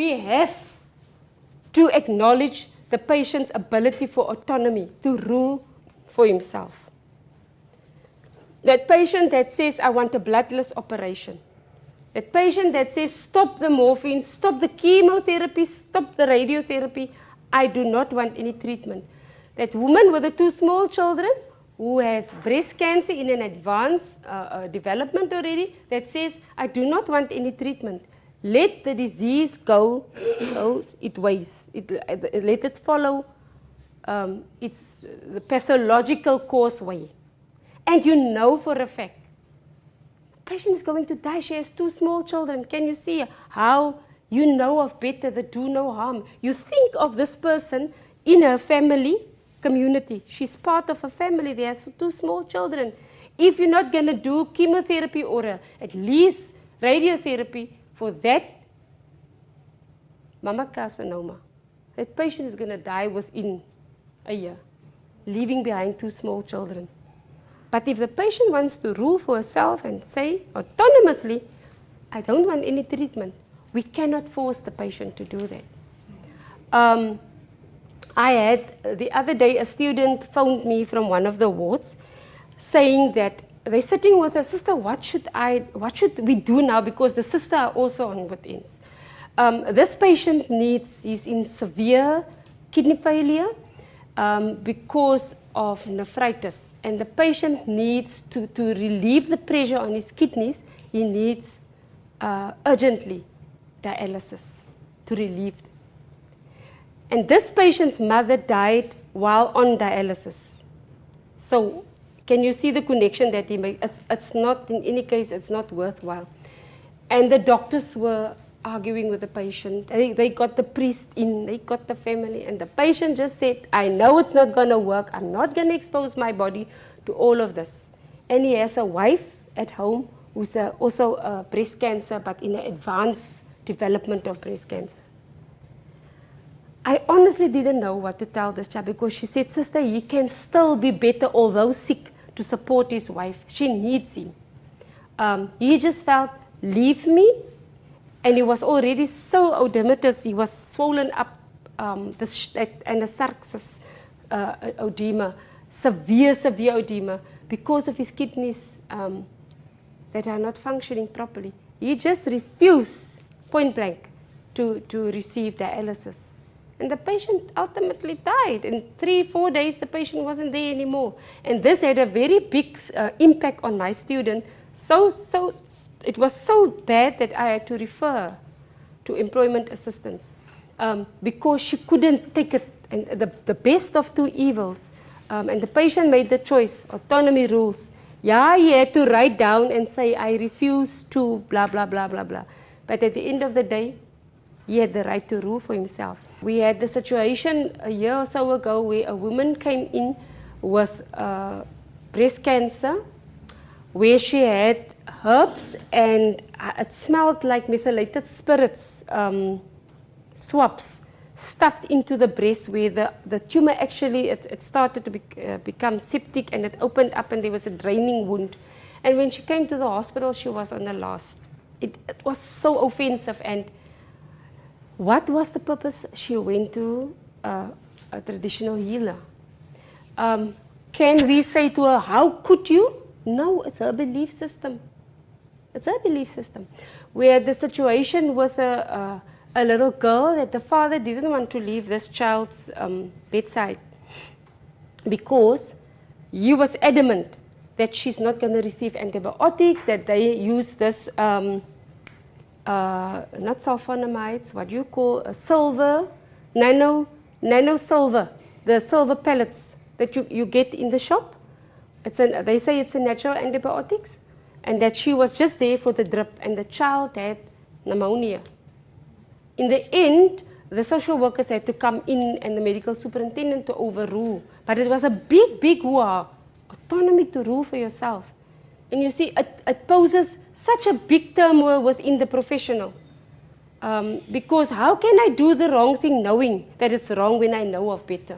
we have to acknowledge the patient's ability for autonomy, to rule for himself. That patient that says, I want a bloodless operation. That patient that says, stop the morphine, stop the chemotherapy, stop the radiotherapy, I do not want any treatment. That woman with the 2 small children who has breast cancer in an advanced development already, that says, I do not want any treatment. Let the disease go its ways. Let it follow its the pathological course way. And you know for a fact, the patient is going to die. She has 2 small children. Can you see how you know of better that do no harm? You think of this person in her family community. She's part of a family. They have 2 small children. If you're not going to do chemotherapy or at least radiotherapy for that mama carcinoma, that patient is going to die within a year, leaving behind 2 small children. But if the patient wants to rule for herself and say autonomously, I don't want any treatment, we cannot force the patient to do that. I had the other day a student phoned me from one of the wards saying that they're sitting with a sister, what should we do now, because the sister are also on with ends. This patient he's in severe kidney failure because of nephritis, and the patient needs to relieve the pressure on his kidneys. He needs urgently dialysis to relieve. And this patient's mother died while on dialysis. So can you see the connection that he made? It's not, in any case, it's not worthwhile. And the doctors were arguing with the patient. They got the priest in, they got the family, and the patient just said, I know it's not going to work. I'm not going to expose my body to all of this. And he has a wife at home who's also breast cancer, but in an advanced development of breast cancer. I honestly didn't know what to tell this child, because she said, sister, he can still be better, although sick, to support his wife. She needs him. He just felt, leave me. And he was already so oedematous, he was swollen up, and the sarxus oedema, severe oedema, because of his kidneys that are not functioning properly. He just refused, point blank, to receive dialysis. And the patient ultimately died. In 3-4 days, the patient wasn't there anymore. And this had a very big impact on my student. It was so bad that I had to refer to employment assistance because she couldn't take it, and the best of 2 evils. And the patient made the choice, autonomy rules. Yeah, he had to write down and say, I refuse to blah, blah, blah, blah, blah. But at the end of the day, he had the right to rule for himself. We had the situation a year or so ago where a woman came in with breast cancer, where she had herbs and it smelled like methylated spirits, swabs stuffed into the breast, where the tumor actually, it started to become septic, and it opened up and there was a draining wound. And when she came to the hospital, she was on the last. It was so offensive. And what was the purpose? She went to a traditional healer. Can we say to her, how could you? No, it's her belief system. It's her belief system. We had the situation with a little girl that the father didn't want to leave this child's bedside because he was adamant that she's not going to receive antibiotics, that they use this, not sulfonamides, what you call silver, nano silver, the silver pellets that you get in the shop. They say it's a natural antibiotics, and that she was just there for the drip, and the child had pneumonia. In the end, the social workers had to come in and the medical superintendent to overrule. But it was a big, big hoo-ha. Autonomy to rule for yourself. And you see, it poses such a big turmoil within the professional. Because how can I do the wrong thing knowing that it's wrong when I know of better?